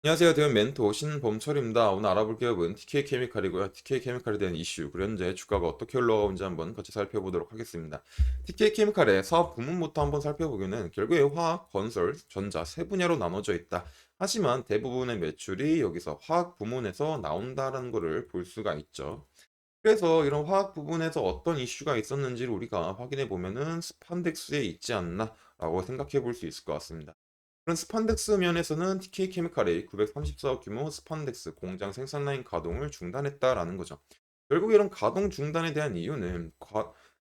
안녕하세요. 대원 멘토 신범철입니다. 오늘 알아볼 기업은 TK케미칼이고요. TK케미칼에 대한 이슈, 그리고 현재 주가가 어떻게 흘러가는지 한번 같이 살펴보도록 하겠습니다. TK케미칼의 사업 부문부터 한번 살펴보면은 결국에 화학, 건설, 전자 세 분야로 나눠져 있다. 하지만 대부분의 매출이 여기서 화학 부문에서 나온다라는 것을 볼 수가 있죠. 그래서 이런 화학 부분에서 어떤 이슈가 있었는지를 우리가 확인해 보면은 스판덱스에 있지 않나라고 생각해 볼 수 있을 것 같습니다. 그런 스판덱스 면에서는 TK케미칼이 934억 규모 스판덱스 공장 생산 라인 가동을 중단했다라는 거죠. 결국 이런 가동 중단에 대한 이유는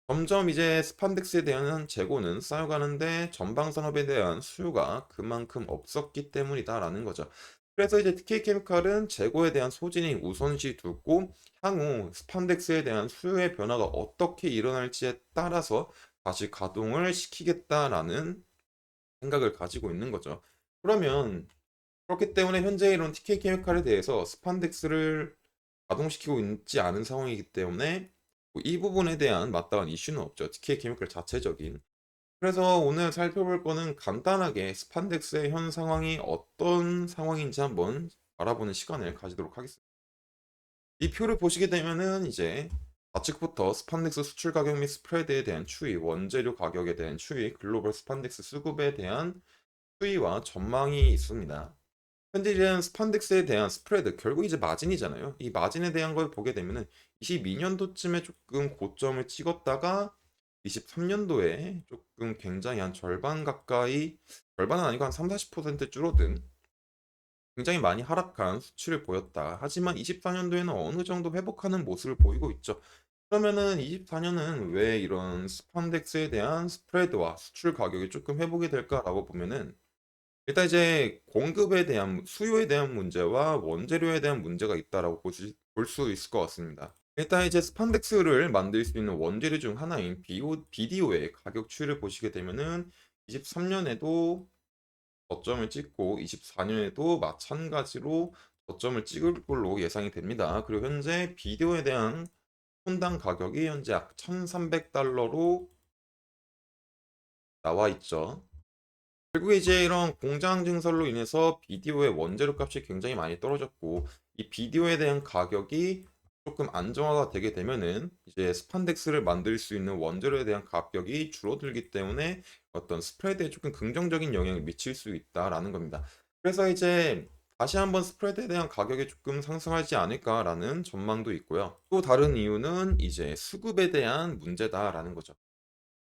점점 이제 스판덱스에 대한 재고는 쌓여가는데 전방 산업에 대한 수요가 그만큼 없었기 때문이다라는 거죠. 그래서 이제 TK케미칼은 재고에 대한 소진이 우선시 두고 향후 스판덱스에 대한 수요의 변화가 어떻게 일어날지에 따라서 다시 가동을 시키겠다라는 생각을 가지고 있는 거죠. 그러면 그렇기 때문에 현재 이런 TK케미칼에 대해서 스판덱스를 가동시키고 있지 않은 상황이기 때문에 뭐이 부분에 대한 마땅한 이슈는 없죠. TK케미칼 자체적인. 그래서 오늘 살펴볼 거는 간단하게 스판덱스의 현 상황이 어떤 상황인지 한번 알아보는 시간을 가지도록 하겠습니다. 이 표를 보시게 되면은 이제 좌측부터 스판덱스 수출 가격 및 스프레드에 대한 추이, 원재료 가격에 대한 추이, 글로벌 스판덱스 수급에 대한 추이와 전망이 있습니다. 현재 이제 스판덱스에 대한 스프레드, 결국 이제 마진이잖아요. 이 마진에 대한 걸 보게 되면은 22년도쯤에 조금 고점을 찍었다가 23년도에 조금 굉장히 한 절반 가까이, 절반은 아니고 한 3, 40% 줄어든 굉장히 많이 하락한 수치를 보였다. 하지만 24년도에는 어느 정도 회복하는 모습을 보이고 있죠. 그러면은 24년은 왜 이런 스판덱스에 대한 스프레드와 수출 가격이 조금 회복이 될까라고 보면은 일단 이제 공급에 대한 수요에 대한 문제와 원재료에 대한 문제가 있다라고 볼 수 있을 것 같습니다. 일단 이제 스판덱스를 만들 수 있는 원재료 중 하나인 BDO의 가격 추이를 보시게 되면은 23년에도 저점을 찍고 24년에도 마찬가지로 저점을 찍을 걸로 예상이 됩니다. 그리고 현재 비디오에 대한 톤당 가격이 현재 약 1,300달러로 나와 있죠. 결국에 이제 이런 공장 증설로 인해서 비디오의 원재료 값이 굉장히 많이 떨어졌고 이 비디오에 대한 가격이 조금 안정화가 되게 되면은 이제 스판덱스를 만들 수 있는 원재료에 대한 가격이 줄어들기 때문에 어떤 스프레드에 조금 긍정적인 영향을 미칠 수 있다라는 겁니다. 그래서 이제 다시 한번 스프레드에 대한 가격이 조금 상승하지 않을까라는 전망도 있고요. 또 다른 이유는 이제 수급에 대한 문제다라는 거죠.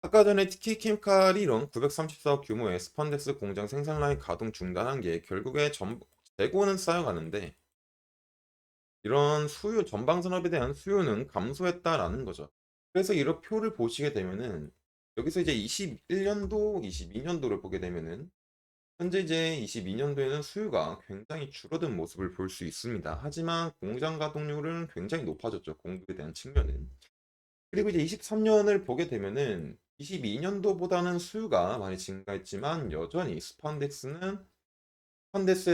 아까 전에 TK케미칼이 이런 934억 규모의 스판덱스 공장 생산 라인 가동 중단한 게 결국에 재고는 쌓여가는데 이런 수요 전방 산업에 대한 수요는 감소했다라는 거죠. 그래서 이런 표를 보시게 되면은 여기서 이제 21년도, 22년도를 보게 되면은 현재 이제 22년도에는 수요가 굉장히 줄어든 모습을 볼 수 있습니다. 하지만 공장 가동률은 굉장히 높아졌죠. 공급에 대한 측면은. 그리고 이제 23년을 보게 되면은 22년도보다는 수요가 많이 증가했지만 여전히 스판덱스에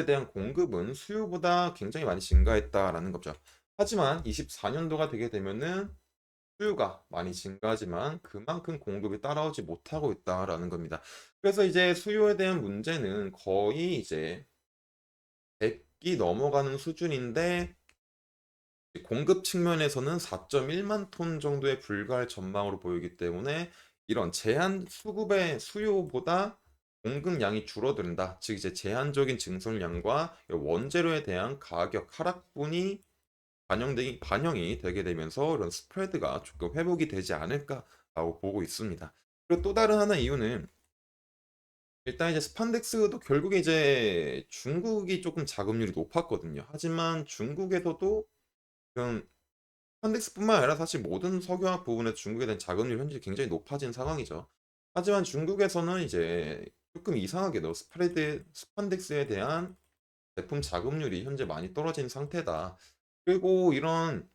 대한 공급은 수요보다 굉장히 많이 증가했다라는 거죠. 하지만 24년도가 되게 되면은 수요가 많이 증가하지만 그만큼 공급이 따라오지 못하고 있다라는 겁니다. 그래서 이제 수요에 대한 문제는 거의 이제 100이 넘어가는 수준인데 공급 측면에서는 4.1만 톤 정도에 불과할 전망으로 보이기 때문에 이런 제한 수급의 수요보다 공급량이 줄어든다. 즉 이제 제한적인 증설량과 원재료에 대한 가격 하락분이 반영이 되게 되면서 이런 스프레드가 조금 회복이 되지 않을까라고 보고 있습니다. 그리고 또 다른 하나 이유는 일단 이제 스판덱스도 결국에 이제 중국이 조금 자금률이 높았거든요. 하지만 중국에서도 지금 현덱스뿐만 아니라 사실 모든 석유화학 부분에 중국에 대한 자금률이 현재 굉장히 높아진 상황이죠. 하지만 중국에서는 이제 조금 이상하게도 스판덱스에 대한 제품 자금률이 현재 많이 떨어진 상태다. 그리고 이런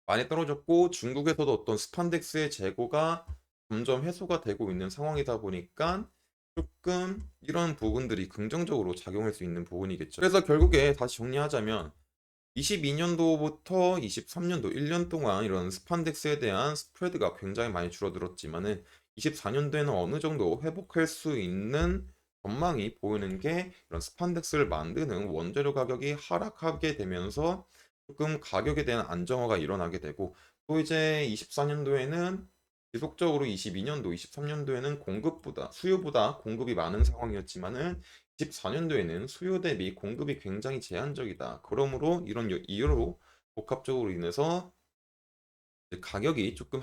많이 떨어졌고 중국에서도 어떤 스판덱스의 재고가 점점 해소가 되고 있는 상황이다 보니까 조금 이런 부분들이 긍정적으로 작용할 수 있는 부분이겠죠. 그래서 결국에 다시 정리하자면 22년도부터 23년도 1년 동안 이런 스판덱스에 대한 스프레드가 굉장히 많이 줄어들었지만은 24년도에는 어느 정도 회복할 수 있는 전망이 보이는 게 이런 스판덱스를 만드는 원재료 가격이 하락하게 되면서 조금 가격에 대한 안정화가 일어나게 되고, 또 이제 24년도에는 지속적으로 22년도, 23년도에는 공급보다 수요보다 공급이 많은 상황이었지만은 24년도에는 수요 대비 공급이 굉장히 제한적이다. 그러므로 이런 이유로 복합적으로 인해서 이제 가격이 조금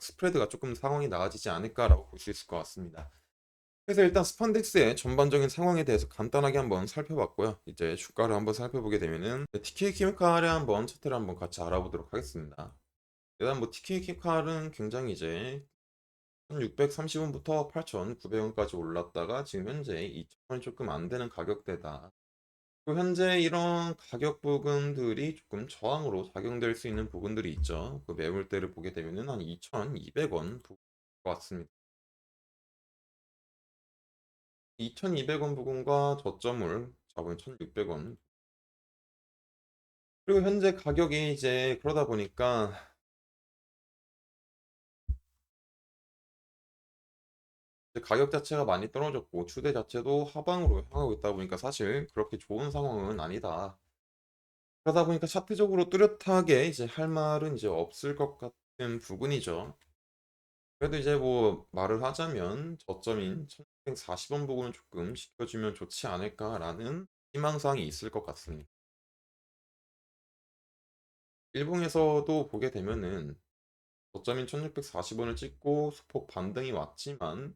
스프레드가 조금 상황이 나아지지 않을까라고 볼 수 있을 것 같습니다. 그래서 일단 스판덱스의 전반적인 상황에 대해서 간단하게 한번 살펴봤고요. 이제 주가를 한번 살펴보게 되면은 TK 케미칼의 한번 차트를 한번 같이 알아보도록 하겠습니다. 일단 뭐 TK 케미칼은 굉장히 이제 1630원부터 8,900원까지 올랐다가 지금 현재 2,000원이 조금 안 되는 가격대다. 또 현재 이런 가격 부분들이 조금 저항으로 작용될 수 있는 부분들이 있죠. 그 매물대를 보게 되면은 한 2,200원 부분 같습니다. 2,200원 부근과 저점을 잡은 1,600원. 그리고 현재 가격이 이제 그러다 보니까 이제 가격 자체가 많이 떨어졌고 추세 자체도 하방으로 향하고 있다 보니까 사실 그렇게 좋은 상황은 아니다. 그러다 보니까 차트적으로 뚜렷하게 이제 할 말은 이제 없을 것 같은 부분이죠. 그래도 이제 뭐 말을 하자면 저점인 1640원 부분은 조금 지켜주면 좋지 않을까라는 희망사항이 있을 것 같습니다. 일봉에서도 보게 되면은 저점인 1640원을 찍고 소폭 반등이 왔지만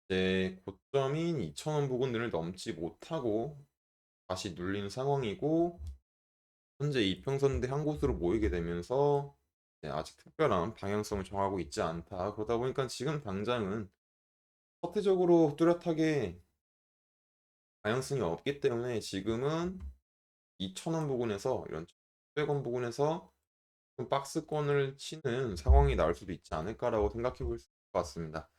이제 고점인 2000원 부근을 넘지 못하고 다시 눌린 상황이고, 현재 이평선대 한 곳으로 모이게 되면서 아직 특별한 방향성을 정하고 있지 않다. 그러다 보니까 지금 당장은 차트적으로 뚜렷하게 방향성이 없기 때문에 지금은 2,000원 부근에서 이런 1,600원 부근에서 좀 박스권을 치는 상황이 나올 수도 있지 않을까라고 생각해 볼 수 있을 것 같습니다.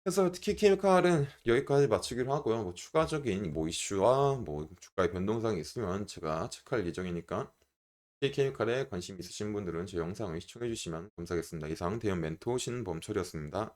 그래서 특히 케미칼은 여기까지 마치기로 하고요. 뭐 추가적인 뭐 이슈와 뭐 주가의 변동사항이 있으면 제가 체크할 예정이니까 특히 케미칼에 관심 있으신 분들은 제 영상을 시청해 주시면 감사하겠습니다. 이상 대형 멘토 신범철이었습니다.